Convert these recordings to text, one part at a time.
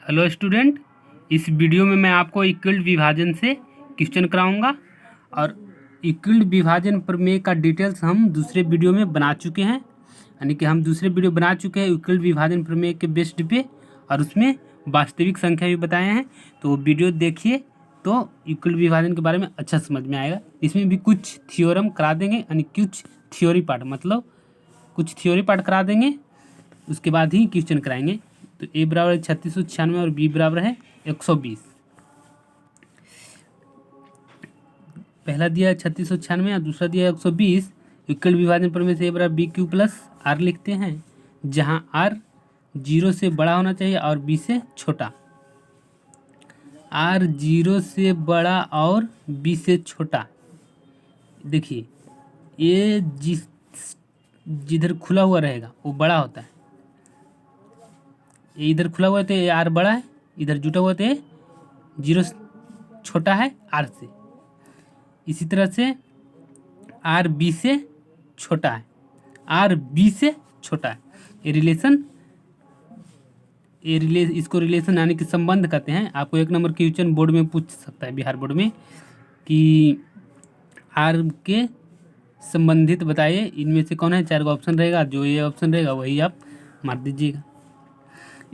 Hello student, इस video में मैं आपको इक्विल्ड विभाजन से क्वेश्चन कराऊंगा और इक्विल्ड विभाजन प्रमेय का डिटेल्स हम दूसरे वीडियो में बना चुके हैं। यानी कि हम दूसरे वीडियो बना चुके हैं इक्विल्ड विभाजन प्रमेय के बेस्ड पे, और उसमें वास्तविक संख्या भी बताए हैं। तो वो वीडियो देखिए तो इक्विल्ड विभाजन के बारे में अच्छा समझ में आएगा। इसमें भी कुछ थ्योरम करा देंगे, यानी कुछ थ्योरी पार्ट, मतलब कुछ थ्योरी पार्ट करा देंगे, उसके बाद ही क्वेश्चन कराएंगे। तो ए बराबर है 3696 और बी बराबर है 120। पहला दिया है 3696 और दूसरा दिया है 120। इक्विल्ड विभाजन प्रमेय से ए बराबर बी क्यू प्लस आर लिखते हैं, जहां आर 0 से बड़ा होना चाहिए और बी से छोटा। आर 0 से बड़ा और बी से छोटा। देखिए, ये जिधर खुला हुआ रहेगा वो बड़ा होता है। ये इधर खुला हुआ है तो ये आर बड़ा है, इधर जुटा हुआ तो ये 0 छोटा है आर से। इसी तरह से आर बी से छोटा है, आर बी से छोटा है। इसको रिलेशन यानी कि संबंध कहते हैं। आपको 1 नंबर क्वेश्चन बोर्ड में पूछ सकता है, बिहार बोर्ड में, कि आर के संबंधित बताइए, इनमें से कौन है। 4 का ऑप्शन रहेगा, जो ये ऑप्शन रहेगा वही आप मार दीजिएगा।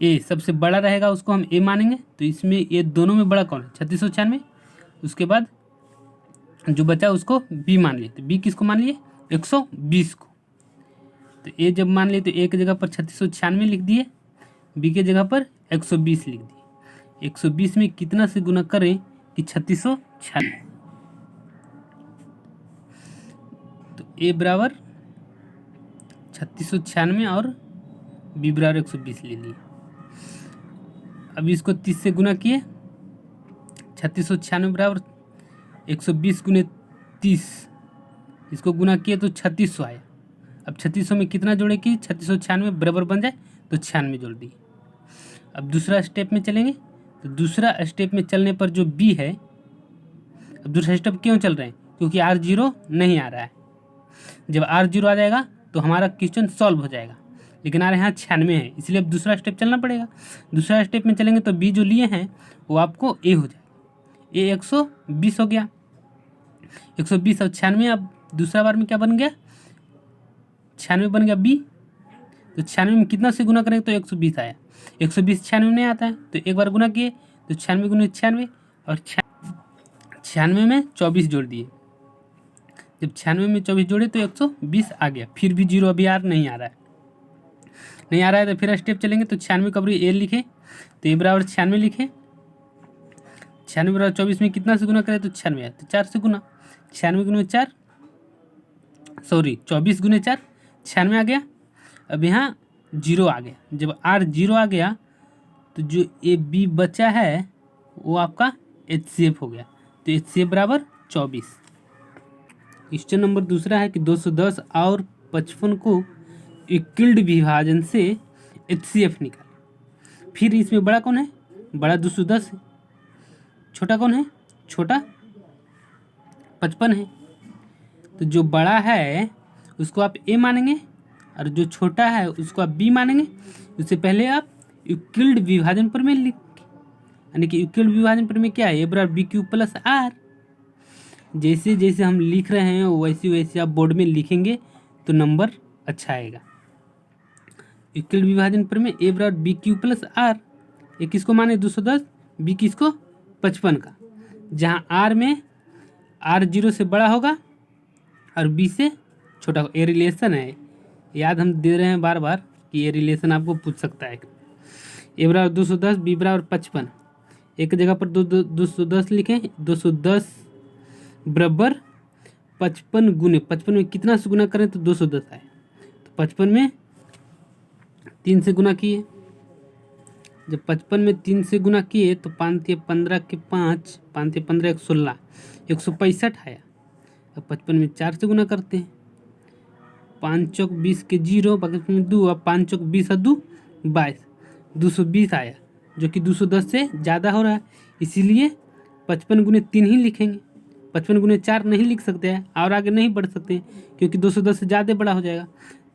ए सबसे बड़ा रहेगा, उसको हम ए मानेंगे। तो इसमें ये दोनों में बड़ा कौन है? 3696। उसके बाद जो बचा उसको बी मान लिए। तो बी किसको मान लिए? 120 को। तो ए जब मान लिए तो ए की जगह पर 3696 लिख दिए, बी के जगह पर 120 लिख दिए। 120 में कितना से गुना करें कि 3696? तो ए बराबर 3696 और बी बराबर 120 ले लिए। अब इसको 30 से गुना किए, 3696 बराबर 120 गुने 30, इसको गुना किए तो 3600 आया। अब 3600 में कितना जोड़े कि 3696 बराबर बन जाए, तो 96 जोड़ दिए। अब दूसरा स्टेप में चलेंगे। तो दूसरा स्टेप में चलने पर जो बी है, अब दूसरा स्टेप क्यों चल रहे हैं? क्योंकि R0 नहीं आ रहा है। जब R0 आ जाएगा तो हमारा क्वेश्चन सॉल्व हो जाएगा, लेकिन हमारे यहाँ 96 है, इसलिए अब दूसरा स्टेप चलना पड़ेगा। दूसरा स्टेप में चलेंगे तो बी जो लिए हैं वो आपको ए हो जाएगा। ए 120 हो गया, 120 और 96। अब दूसरा बार में क्या बन गया? 96 बन गया बी। तो 96 में कितना से गुना करेंगे तो 120 आया। 120 96 में नहीं आता है, तो एक बार गुना किए तो 96 गुने 96 और 96 में 24 जोड़ दिए। जब 96 में 24 जोड़े तो 120 आ गया। फिर भी 0 अभी आर नहीं आ रहा है, तो फिर स्टेप चलेंगे। तो 96 का बराबर ए लिखे, तो ए बराबर 96 लिखे। 96 बराबर 24 में कितना से गुना करें तो 96 है, तो 4 से गुना। 96 गुने 4, सॉरी 24 गुने 4, 96 आ गया। अब यहाँ 0 आ गया। जब आर 0 आ गया तो जो ए बी बचा है वो आपका HCF हो गया। तो HCF बराबर 24। क्वेश्चन नंबर दूसरा है कि 210 और 55 को इक्विल्ड विभाजन से HCF निकालें। फिर इसमें बड़ा कौन है? बड़ा 210 है। छोटा कौन है? छोटा 55 है। तो जो बड़ा है उसको आप ए मानेंगे और जो छोटा है उसको आप बी मानेंगे। उससे पहले आप इक्विल्ड विभाजन प्रमेय लिख, यानी कि इक्विल्ड विभाजन प्रमेय क्या है? ए बराबर बी क्यू प्लस आर। जैसे जैसे हम लिख रहे हैं वैसे वैसे आप बोर्ड में लिखेंगे तो नंबर अच्छा आएगा। इक्विल्ड विभाजन प्रमेय ए बराबर बी क्यू प्लस आर। ए किसको माने? 210, बी किसको? 55 का, जहाँ आर में आर 0 से बड़ा होगा और बी से छोटा होगा। ये रिलेशन है, याद हम दे रहे हैं बार बार कि ये रिलेशन आपको पूछ सकता है। ए बराबर 210, बी बराबर 55। एक जगह पर 210 लिखें। 210 बराबर 55 गुने 55 में कितना से गुना करें तो 210 आए। तो 55 में 3 से गुना किए। जब 55 में 3 से गुना किए तो 5 × 15 के 5, 5 × 15 116, 165 आया। अब 55 में 4 से गुना करते हैं। 5 चौक 20 के 0, बाकी में 2, अब 5 चौक 20 और 2 22, 220 आया, जो कि 210 से ज़्यादा हो रहा है। इसीलिए 55 गुने 3 ही लिखेंगे। 55 गुने 4 नहीं लिख सकते हैं और आगे नहीं बढ़ सकते हैं, क्योंकि 210 से ज़्यादा बड़ा हो जाएगा।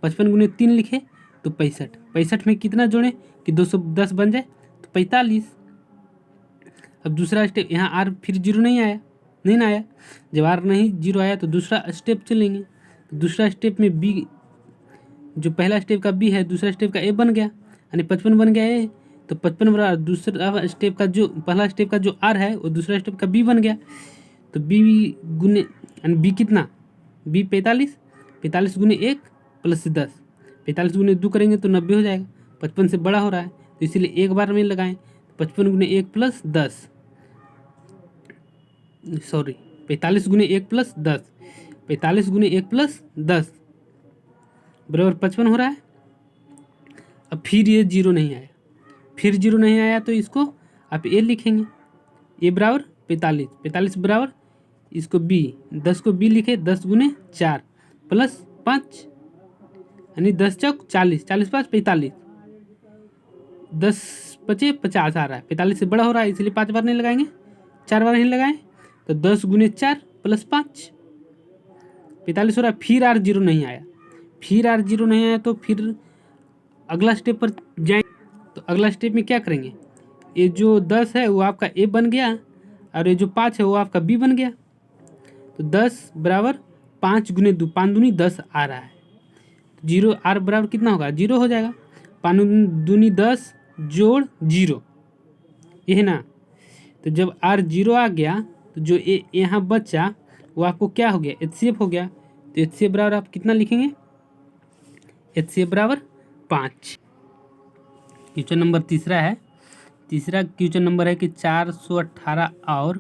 55 गुने 3 लिखे तो 65। 65 में कितना जोड़ें कि 210 बन जाए, तो 45। अब दूसरा स्टेप, यहाँ आर फिर जीरो नहीं आया, नहीं ना आया। जब आर नहीं जीरो आया तो दूसरा स्टेप चलेंगे। तो दूसरा स्टेप में बी, जो पहला स्टेप का बी है, दूसरा स्टेप का ए बन गया, यानी 55 बन गया ए। तो 55 बराबर दूसरा स्टेप का जो पहला स्टेप का जो आर है वो दूसरा स्टेप का बी बन गया। तो बी गुने, यानी बी कितना, बी 45, 45 गुने 1 प्लस 10, 45 गुने 2 करेंगे तो 90 हो जाएगा। 55 से बड़ा हो रहा है तो इसीलिए एक बार में लगाएं। 55 गुने 1 प्लस 10, सॉरी 45 गुने 1 प्लस 10, 45 गुने 1 प्लस 10 बराबर 55 हो रहा है। अब फिर ये जीरो नहीं आया, फिर जीरो नहीं आया तो इसको आप ए लिखेंगे, ए बराबर 45, 45 बराबर इसको बी, 10 को बी लिखे, 10 गुने 4 प्लस 5, यानी 10 चौक 40, 40 5 45, 10 पचे 50 आ रहा है। 45 से बड़ा हो रहा है इसलिए 5 बार नहीं लगाएंगे, 4 बार नहीं लगाएं। तो 10 गुने 4 प्लस 5, 45 हो रहा है। फिर आर जीरो नहीं आया, फिर आर जीरो नहीं आया तो फिर अगला स्टेप पर जाएंगे। तो अगला स्टेप में क्या करेंगे, ये जो 10 है वो आपका ए बन गया और ये जो 5 है वो आपका बी बन गया। तो 10 बराबर 5 गुने 2, 5 दूनी 10 आ रहा है। जीरो आर बराबर कितना होगा, जीरो हो जाएगा। 5 दूनी 10 जोड़ जीरो, ये है ना। तो जब आर जीरो आ गया तो जो ए यहाँ बचा वो आपको क्या हो गया, एचसीएफ हो गया। तो एचसीएफ बराबर आप कितना लिखेंगे, एचसीएफ बराबर 5। क्वेश्चन नंबर तीसरा है, तीसरा क्वेश्चन नंबर है कि 418 और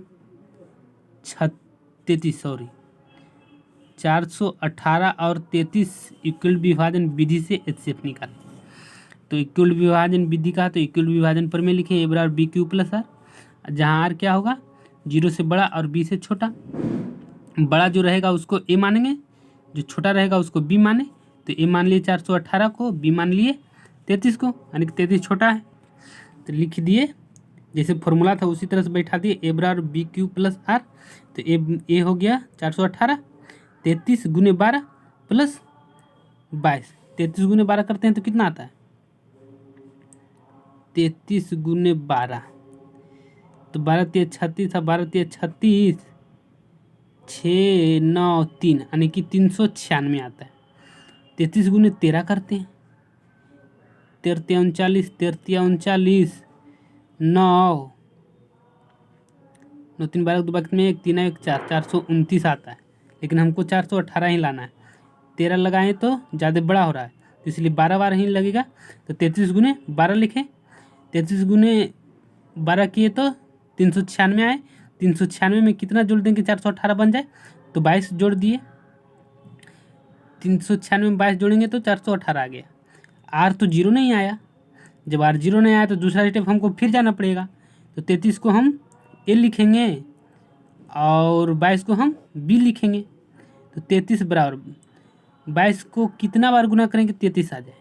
33, सॉरी 418 और 33 इक्वल विभाजन विधि से एचसीएफ निकालें। तो इक्वल विभाजन विधि का, तो इक्वल विभाजन पर में लिखें ए बराबर बी क्यू प्लस आर, जहाँ आर क्या होगा, जीरो से बड़ा और बी से छोटा। बड़ा जो रहेगा उसको ए मानेंगे, जो छोटा रहेगा उसको बी माने। तो ए मान लिए 418 को, बी मान लिए 33 को, यानी कि 33 छोटा है। तो लिख दिए, जैसे फॉर्मूला था उसी तरह से बैठा दिए, ए बराबर बी क्यू प्लस आर। तो ए हो गया 418, 33 गुने 12 प्लस 22, 33 गुने 12 करते हैं तो कितना आता है, 33 गुने 12, तो 12 3 36 था, 12 3 36, 6 9 3, यानी कि 396 आता है। 33 गुने 13 करते हैं, 13 39, 13 39, 9 9 3 12 2 बाकी में 1 3 1 4, 429 आता है। लेकिन हमको 418 ही लाना है, 13 लगाएं तो ज़्यादा बड़ा हो रहा है तो इसलिए 12 बार ही लगेगा। तो 33 गुने 12 लिखें, 33 गुने 12 किए तो 396 आए। 396 में कितना जोड़ देंगे 418 बन जाए, तो 22 जोड़ दिए। 396 में 22 जोड़ेंगे तो 418 आ गया। आर तो जीरो नहीं आया, जब आर जीरो नहीं आया तो दूसरा स्टेप हमको फिर जाना पड़ेगा। तो 33 को हम ए लिखेंगे और 22 को हम बी लिखेंगे। तो 33 बराबर 22 को कितना बार गुना करेंगे 33 आ जाए।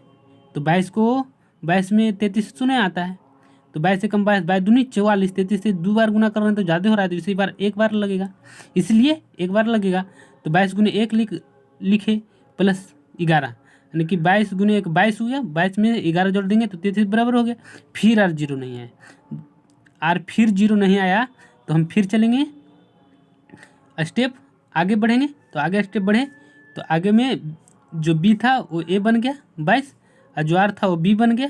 तो 22 को 22 में 33 तो नहीं आता है, तो 22 से कम 22, 22 दूनी 44, 33 से 2 बार गुना कर रहे हैं तो ज़्यादा हो रहा है, तो इसी बार एक बार लगेगा, इसलिए एक बार लगेगा। तो 22 गुने 1 लिखे प्लस 11, यानी कि 22 गुने 1 22 हो गया, 22 में 11 जोड़ देंगे तो 33 बराबर हो गया। फिर आर जीरो नहीं आया, आर फिर जीरो नहीं आया तो हम फिर चलेंगे स्टेप आगे बढ़ेंगे। तो आगे स्टेप बढ़े तो आगे में जो बी था वो ए बन गया 22, और जो आर था वो बी बन गया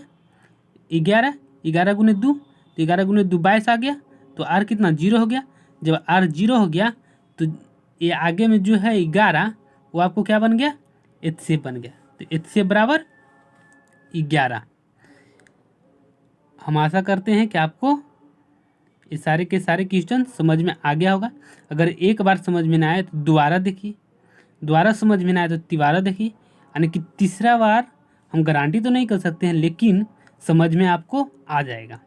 11, 11 गुने 2, तो 11 गुने 2 22 आ गया। तो आर कितना जीरो हो गया। जब आर जीरो हो गया तो ये आगे में जो है 11 वो आपको क्या बन गया, एचसीएफ बन गया। तो एचसीएफ बराबर 11। हम आशा करते हैं कि आपको ये सारे के सारे क्वेश्चन समझ में आ गया होगा। अगर एक बार समझ में ना आए तो दोबारा देखिए, दोबारा समझ में ना आए तो तिबारा देखिए, यानी कि तीसरा बार हम गारंटी तो नहीं कर सकते हैं लेकिन समझ में आपको आ जाएगा।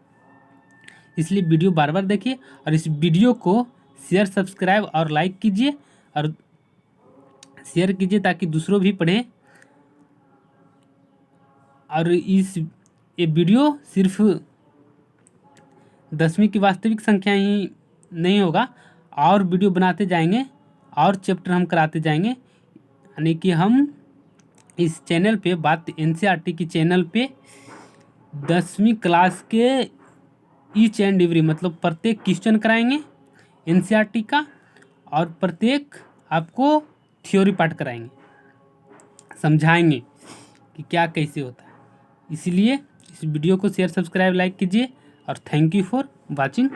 इसलिए वीडियो बार बार देखिए और इस वीडियो को शेयर सब्सक्राइब और लाइक कीजिए और शेयर कीजिए ताकि दूसरों भी पढ़ें। और ये वीडियो सिर्फ 10वीं की वास्तविक संख्या ही नहीं होगा, और वीडियो बनाते जाएंगे और चैप्टर हम कराते जाएंगे, यानी कि हम इस चैनल पे बात एनसीईआरटी की चैनल पे 10वीं क्लास के ईच एंड एवरी मतलब प्रत्येक क्वेश्चन कराएंगे एनसीईआरटी का, और प्रत्येक आपको थ्योरी पार्ट कराएंगे, समझाएंगे कि क्या कैसे होता है। इसलिए इस वीडियो को शेयर, सब्सक्राइब, लाइक कीजिए और थैंक यू फॉर वॉचिंग।